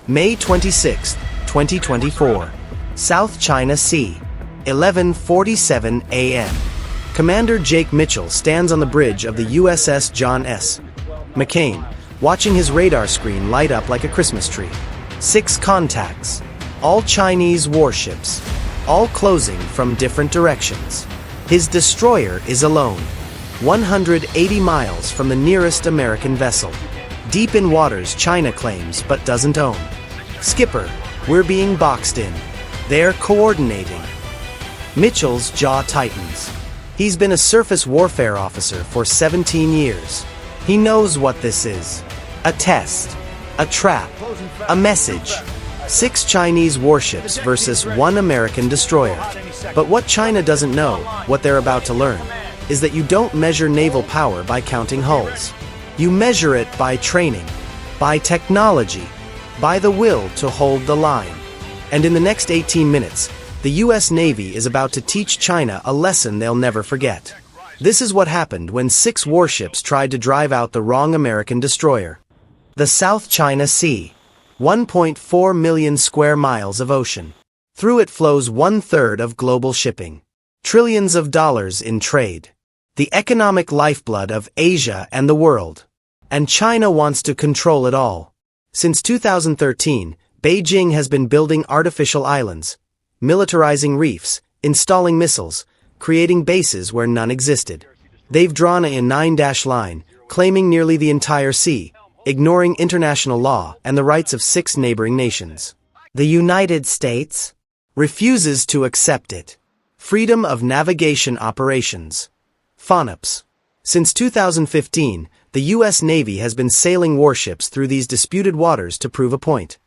May 26, 2024. South China Sea. 11:47 a.m. Commander Jake Mitchell stands on the bridge of the USS John S. McCain, watching his radar screen light up like a Christmas tree. 6 contacts. All Chinese warships. All closing from different directions. His destroyer is alone. 180 miles from the nearest American vessel. Deep in waters China claims but doesn't own. Skipper, we're being boxed in. They're coordinating. Mitchell's jaw tightens. He's been a surface warfare officer for 17 years. He knows what this is. A test. A trap. A message. 6 Chinese warships versus 1 American destroyer. But what China doesn't know, what they're about to learn, is that you don't measure naval power by counting hulls. You measure it by training, by technology, by the will to hold the line. And in the next 18 minutes, the U.S. Navy is about to teach China a lesson they'll never forget. This is what happened when 6 warships tried to drive out the wrong American destroyer. The South China Sea. 1.4 million square miles of ocean. Through it flows 1/3 of global shipping. Trillions of dollars in trade. The economic lifeblood of Asia and the world. And China wants to control it all. Since 2013, Beijing has been building artificial islands, militarizing reefs, installing missiles, creating bases where none existed. They've drawn a 9-dash line, claiming nearly the entire sea, ignoring international law and the rights of 6 neighboring nations. The United States refuses to accept it. Freedom of Navigation Operations. FONOPS. Since 2015, the U.S. Navy has been sailing warships through these disputed waters to prove a point.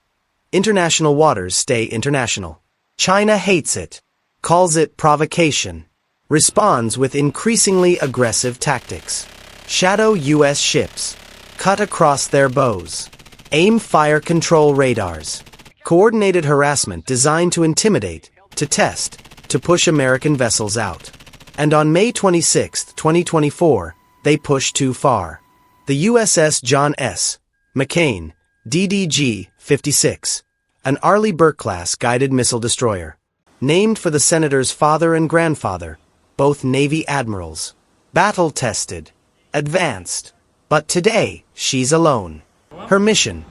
International waters stay international. China hates it, calls it provocation, responds with increasingly aggressive tactics. Shadow U.S. ships, cut across their bows. Aim fire control radars. Coordinated harassment designed to intimidate, to test, to push American vessels out. And on May 26, 2024, they pushed too far. The USS John S. McCain, DDG-56, an Arleigh Burke-class guided missile destroyer. Named for the senator's father and grandfather, both Navy admirals. Battle-tested. Advanced. But today, she's alone. Her mission: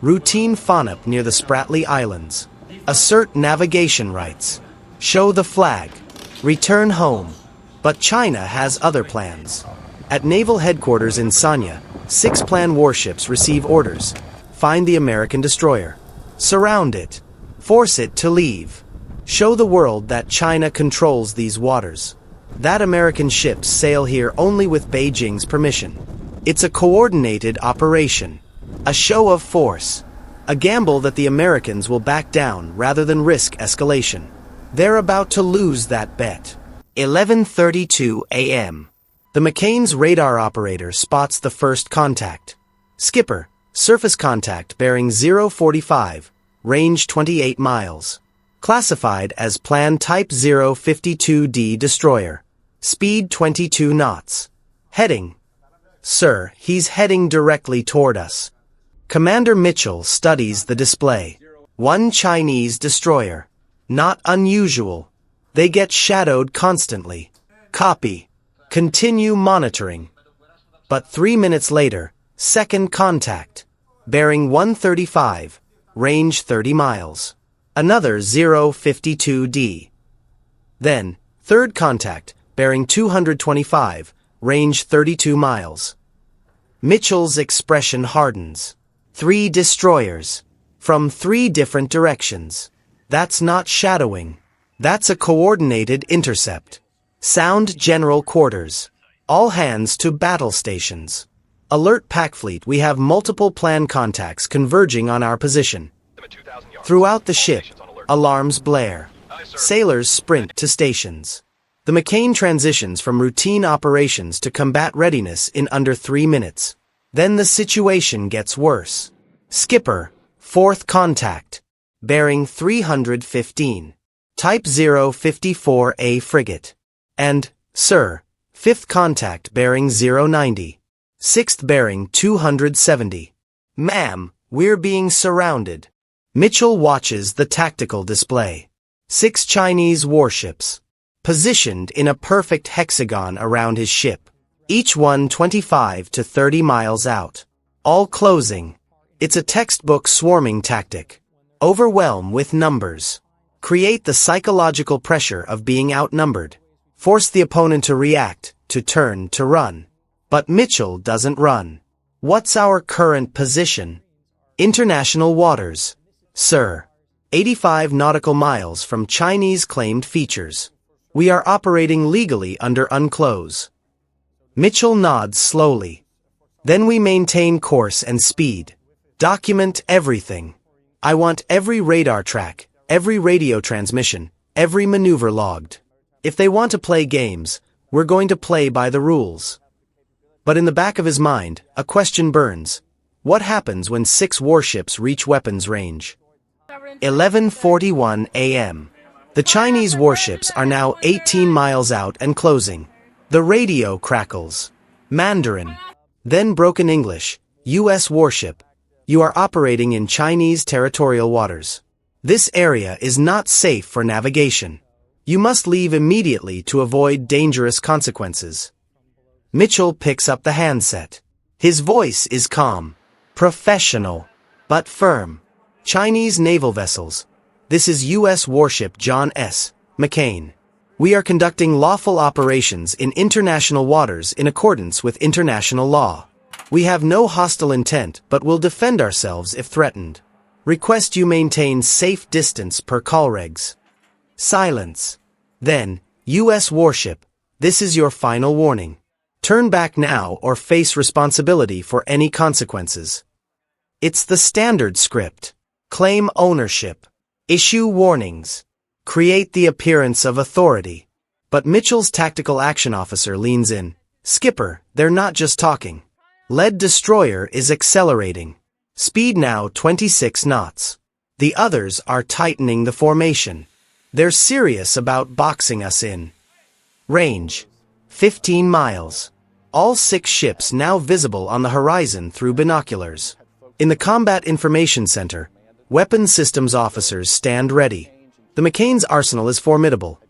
routine FONOP near the Spratly Islands. Assert navigation rights. Show the flag. Return home. But China has other plans. At naval headquarters in Sanya, 6 planned warships receive orders. Find the American destroyer. Surround it. Force it to leave. Show the world that China controls these waters. That American ships sail here only with Beijing's permission. It's a coordinated operation. A show of force. A gamble that the Americans will back down rather than risk escalation. They're about to lose that bet. 11:32 a.m. The McCain's radar operator spots the first contact. Skipper, surface contact bearing 045, range 28 miles. Classified as Plan Type 052D destroyer. Speed 22 knots. Heading. Sir, he's heading directly toward us. Commander Mitchell studies the display. 1 Chinese destroyer. Not unusual. They get shadowed constantly. Copy. Continue monitoring. But 3 minutes later, second contact. Bearing 135, range 30 miles. Another 052D. Then, third contact, bearing 225, range 32 miles. Mitchell's expression hardens. 3 destroyers. From 3 different directions. That's not shadowing. That's a coordinated intercept. Sound General Quarters. All hands to battle stations. Alert Pack Fleet, we have multiple planned contacts converging on our position. Throughout the ship, alarms blare. Sailors sprint to stations. The McCain transitions from routine operations to combat readiness in under 3 minutes. Then the situation gets worse. Skipper, 4th contact. Bearing 315. Type 054A frigate. And, sir, 5th contact bearing 090. 6th bearing 270. Ma'am, we're being surrounded. Mitchell watches the tactical display. 6 Chinese warships, positioned in a perfect hexagon around his ship, each one 25 to 30 miles out. All closing. It's a textbook swarming tactic. Overwhelm with numbers. Create the psychological pressure of being outnumbered. Force the opponent to react, to turn, to run. But Mitchell doesn't run. What's our current position? International waters. Sir. 85 nautical miles from Chinese claimed features. We are operating legally under UNCLOS. Mitchell nods slowly. Then we maintain course and speed. Document everything. I want every radar track, every radio transmission, every maneuver logged. If they want to play games, we're going to play by the rules. But in the back of his mind, a question burns. What happens when 6 warships reach weapons range? 11:41 a.m. The Chinese warships are now 18 miles out and closing. The radio crackles. Mandarin. Then broken English. U.S. warship. You are operating in Chinese territorial waters. This area is not safe for navigation. You must leave immediately to avoid dangerous consequences. Mitchell picks up the handset. His voice is calm, professional, but firm. Chinese naval vessels. This is U.S. warship John S. McCain. We are conducting lawful operations in international waters in accordance with international law. We have no hostile intent but will defend ourselves if threatened. Request you maintain safe distance per call regs. Silence. Then, U.S. warship, this is your final warning. Turn back now or face responsibility for any consequences. It's the standard script. Claim ownership. Issue warnings. Create the appearance of authority. But Mitchell's tactical action officer leans in. Skipper, they're not just talking. Lead destroyer is accelerating. Speed now 26 knots. The others are tightening the formation. They're serious about boxing us in. Range. 15 miles. All 6 ships now visible on the horizon through binoculars. In the Combat Information Center, weapons systems officers stand ready. The McCain's arsenal is formidable.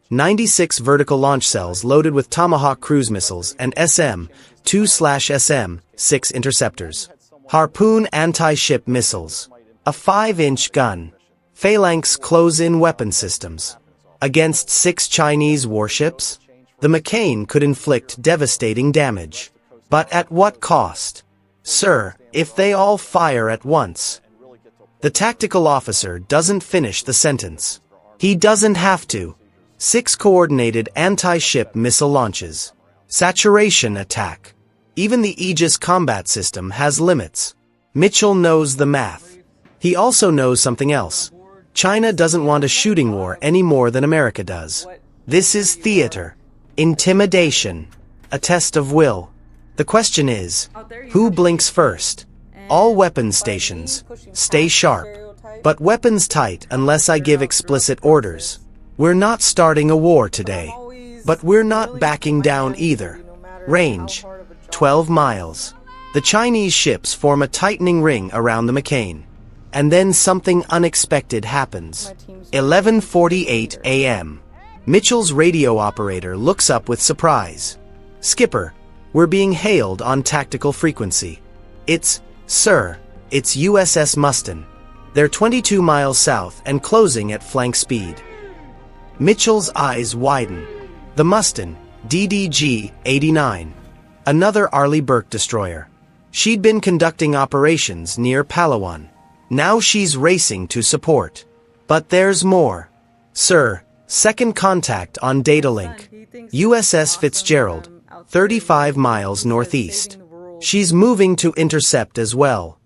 96 vertical launch cells loaded with Tomahawk cruise missiles and SM-2/SM-6 interceptors. Harpoon anti-ship missiles. A 5-inch gun. Phalanx close-in weapon systems. Against 6 Chinese warships? The McCain could inflict devastating damage. But at what cost? Sir, if they all fire at once. The tactical officer doesn't finish the sentence. He doesn't have to. 6 coordinated anti-ship missile launches. Saturation attack. Even the Aegis combat system has limits. Mitchell knows the math. He also knows something else. China doesn't want a shooting war any more than America does. This is theater. Intimidation. A test of will. The question is, who blinks first? All weapons stations. Stay sharp. But weapons tight unless I give explicit orders. We're not starting a war today. But we're not backing down either. Range. 12 miles. The Chinese ships form a tightening ring around the McCain. And then something unexpected happens. 11:48 a.m. Mitchell's radio operator looks up with surprise. Skipper, we're being hailed on tactical frequency. Sir, it's USS Mustin. They're 22 miles south and closing at flank speed. Mitchell's eyes widen. The Mustin, DDG-89. Another Arleigh Burke destroyer. She'd been conducting operations near Palawan. Now she's racing to support. But there's more. Sir, second contact on data link. USS Fitzgerald, 35 miles northeast. She's moving to intercept as well.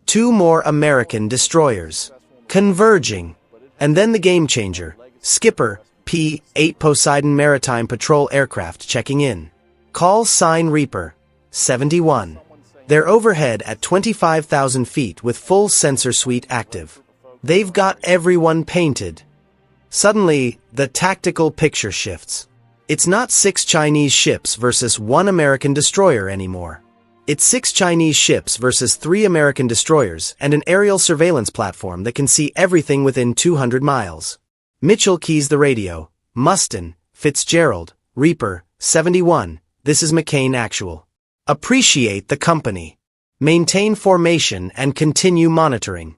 2 more American destroyers. Converging. And then the game changer. Skipper, P-8 Poseidon Maritime Patrol Aircraft checking in. Call sign Reaper, 71. They're overhead at 25,000 feet with full sensor suite active. They've got everyone painted. Suddenly, the tactical picture shifts. It's not 6 Chinese ships versus 1 American destroyer anymore. It's 6 Chinese ships versus 3 American destroyers and an aerial surveillance platform that can see everything within 200 miles. Mitchell keys the radio. Mustin, Fitzgerald, Reaper, 71, this is McCain Actual. Appreciate the company. Maintain formation and continue monitoring.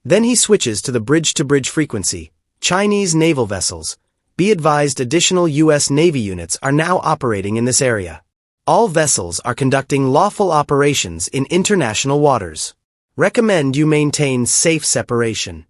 Then he switches to the bridge-to-bridge frequency. Chinese naval vessels. Be advised additional U.S. Navy units are now operating in this area. All vessels are conducting lawful operations in international waters. Recommend you maintain safe separation.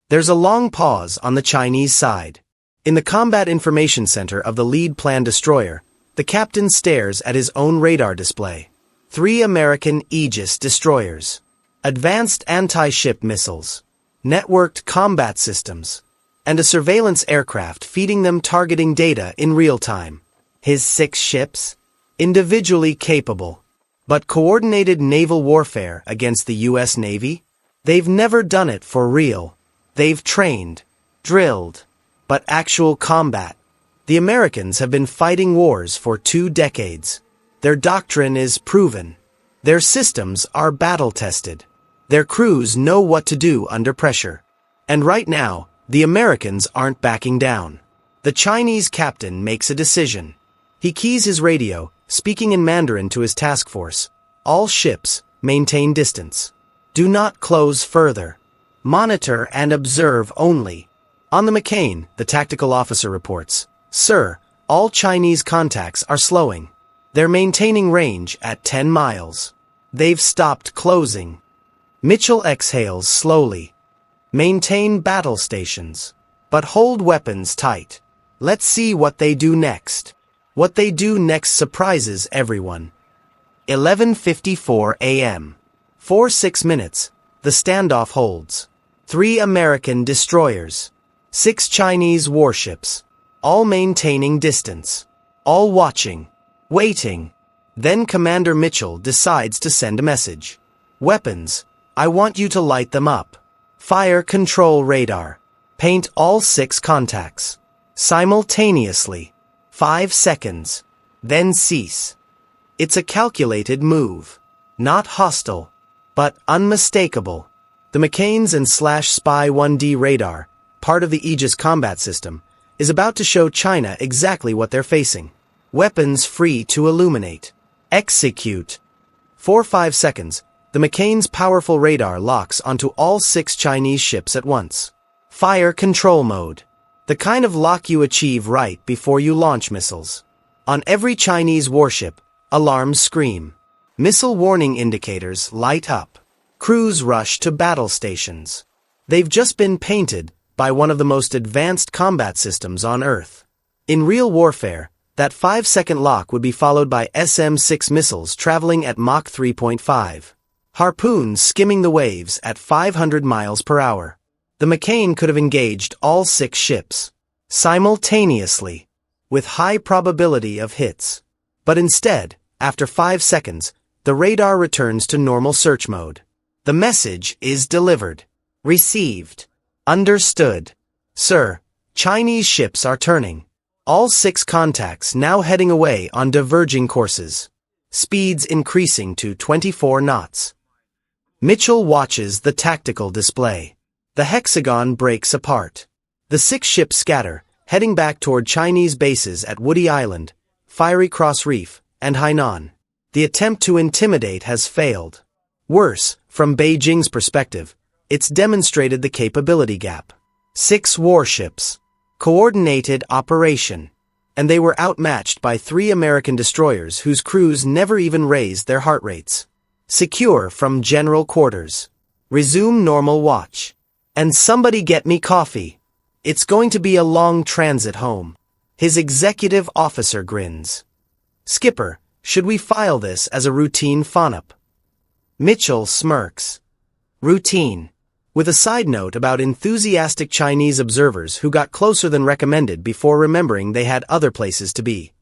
There's a long pause on the Chinese side. In the Combat Information Center of the lead planned destroyer, the captain stares at his own radar display. 3 American Aegis destroyers. Advanced anti-ship missiles. Networked combat systems. And a surveillance aircraft feeding them targeting data in real time. His 6 ships? Individually capable. But coordinated naval warfare against the U.S. Navy? They've never done it for real. They've trained, drilled, but actual combat. The Americans have been fighting wars for 2 decades. Their doctrine is proven. Their systems are battle-tested. Their crews know what to do under pressure. And right now, the Americans aren't backing down. The Chinese captain makes a decision. He keys his radio, speaking in Mandarin to his task force. All ships, maintain distance. Do not close further. Monitor and observe only. On the McCain, the tactical officer reports, Sir, all Chinese contacts are slowing. They're maintaining range at 10 miles. They've stopped closing. Mitchell exhales slowly. Maintain battle stations. But hold weapons tight. Let's see what they do next. What they do next surprises everyone. 11:54 a.m. 4-6 minutes. The standoff holds. 3 American destroyers. 6 Chinese warships. All maintaining distance. All watching. Waiting. Then Commander Mitchell decides to send a message. Weapons. I want you to light them up. Fire control radar. Paint all 6 contacts. Simultaneously. 5 seconds. Then cease. It's a calculated move. Not hostile, but unmistakable. The McCain's and /Spy 1D radar, part of the Aegis combat system, is about to show China exactly what they're facing. Weapons free to illuminate. Execute. 4-5 seconds. The McCain's powerful radar locks onto all 6 Chinese ships at once. Fire control mode. The kind of lock you achieve right before you launch missiles. On every Chinese warship, alarms scream. Missile warning indicators light up. Crews rush to battle stations. They've just been painted by one of the most advanced combat systems on Earth. In real warfare, that 5-second lock would be followed by SM-6 missiles traveling at Mach 3.5. Harpoons skimming the waves at 500 miles per hour. The McCain could have engaged all 6 ships simultaneously, with high probability of hits. But instead, after 5 seconds, the radar returns to normal search mode. The message is delivered. Received. Understood. Sir, Chinese ships are turning. All 6 contacts now heading away on diverging courses. Speeds increasing to 24 knots. Mitchell watches the tactical display. The hexagon breaks apart. The 6 ships scatter, heading back toward Chinese bases at Woody Island, Fiery Cross Reef, and Hainan. The attempt to intimidate has failed. Worse, from Beijing's perspective, it's demonstrated the capability gap. 6 warships. Coordinated operation. And they were outmatched by 3 American destroyers whose crews never even raised their heart rates. Secure from general quarters. Resume normal watch. And somebody get me coffee. It's going to be a long transit home. His executive officer grins. Skipper, should we file this as a routine FONUP? Mitchell smirks. Routine. With a side note about enthusiastic Chinese observers who got closer than recommended before remembering they had other places to be.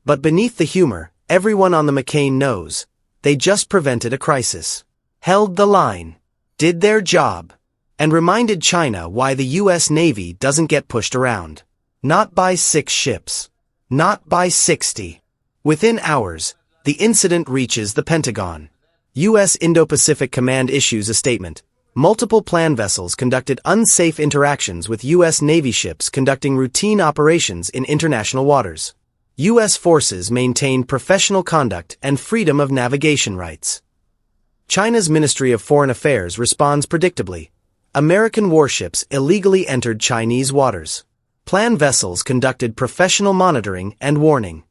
But beneath the humor, everyone on the McCain knows. They just prevented a crisis. Held the line. Did their job. And reminded China why the U.S. Navy doesn't get pushed around. Not by 6 ships. Not by 60. Within hours, The incident reaches the Pentagon. U.S. Indo-Pacific Command issues a statement. Multiple plan vessels conducted unsafe interactions with U.S. Navy ships conducting routine operations in international waters. U.S. forces maintain professional conduct and freedom of navigation rights. China's Ministry of Foreign Affairs responds predictably. American warships illegally entered Chinese waters. Plan vessels conducted professional monitoring and warning.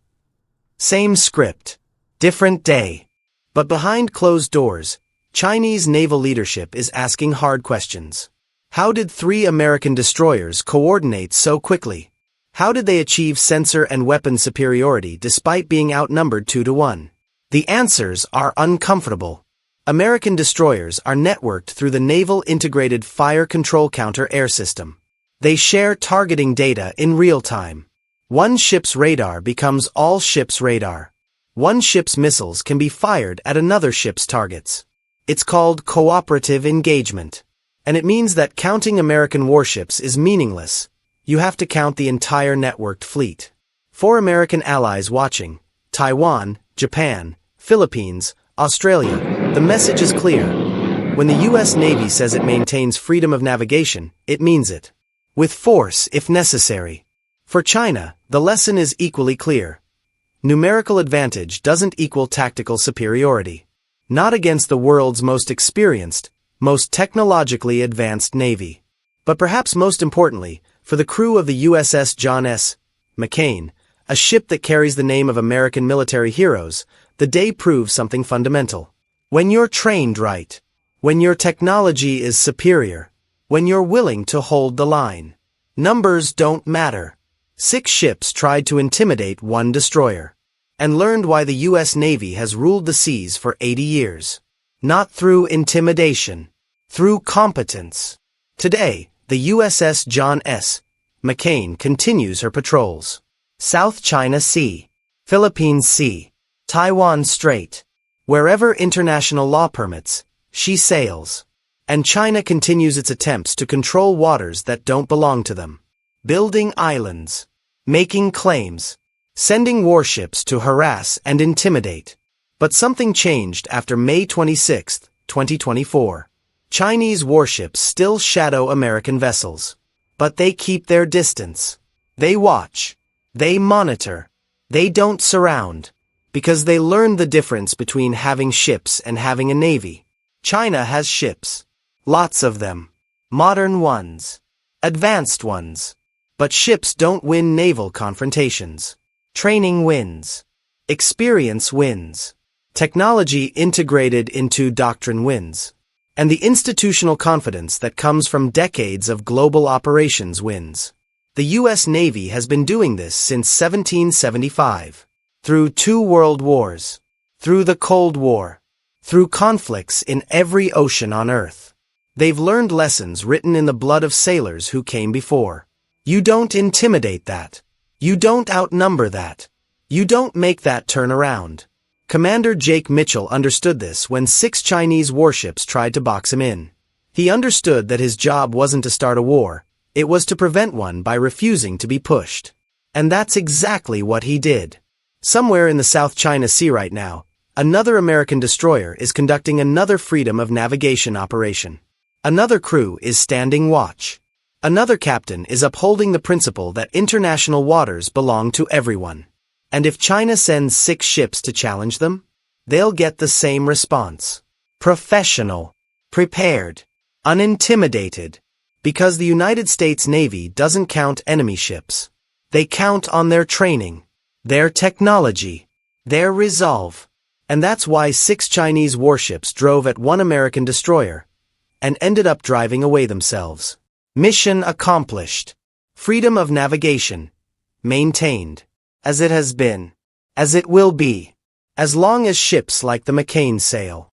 Same script. Different day. But behind closed doors, Chinese naval leadership is asking hard questions. How did 3 American destroyers coordinate so quickly? How did they achieve sensor and weapon superiority despite being outnumbered 2-1? The answers are uncomfortable. American destroyers are networked through the Naval Integrated Fire Control Counter-Air System. They share targeting data in real time. One ship's radar becomes all ships' radar. One ship's missiles can be fired at another ship's targets. It's called cooperative engagement. And it means that counting American warships is meaningless. You have to count the entire networked fleet. For American allies watching, Taiwan, Japan, Philippines, Australia, the message is clear. When the U.S. Navy says it maintains freedom of navigation, it means it. With force if necessary. For China, the lesson is equally clear. Numerical advantage doesn't equal tactical superiority. Not against the world's most experienced, most technologically advanced navy. But perhaps most importantly, for the crew of the USS John S. McCain, a ship that carries the name of American military heroes, the day proves something fundamental. When you're trained right, when your technology is superior, when you're willing to hold the line, numbers don't matter. 6 ships tried to intimidate 1 destroyer, and learned why the U.S. Navy has ruled the seas for 80 years. Not through intimidation, through competence. Today, the USS John S. McCain continues her patrols. South China Sea, Philippine Sea, Taiwan Strait. Wherever international law permits, she sails. And China continues its attempts to control waters that don't belong to them. Building islands. Making claims, sending warships to harass and intimidate. But something changed after May 26, 2024. Chinese warships still shadow American vessels. But they keep their distance. They watch. They monitor. They don't surround. Because they learned the difference between having ships and having a navy. China has ships. Lots of them. Modern ones. Advanced ones. But ships don't win naval confrontations. Training wins. Experience wins. Technology integrated into doctrine wins. And the institutional confidence that comes from decades of global operations wins. The U.S. Navy has been doing this since 1775. Through 2 world wars. Through the Cold War. Through conflicts in every ocean on Earth. They've learned lessons written in the blood of sailors who came before. You don't intimidate that. You don't outnumber that. You don't make that turn around. Commander Jake Mitchell understood this when 6 Chinese warships tried to box him in. He understood that his job wasn't to start a war, it was to prevent one by refusing to be pushed. And that's exactly what he did. Somewhere in the South China Sea right now, another American destroyer is conducting another freedom of navigation operation. Another crew is standing watch. Another captain is upholding the principle that international waters belong to everyone. And if China sends 6 ships to challenge them, they'll get the same response. Professional. Prepared. Unintimidated. Because the United States Navy doesn't count enemy ships. They count on their training, their technology, their resolve. And that's why 6 Chinese warships drove at 1 American destroyer and ended up driving away themselves. Mission accomplished. Freedom of navigation. Maintained. As it has been. As it will be. As long as ships like the McCain sail.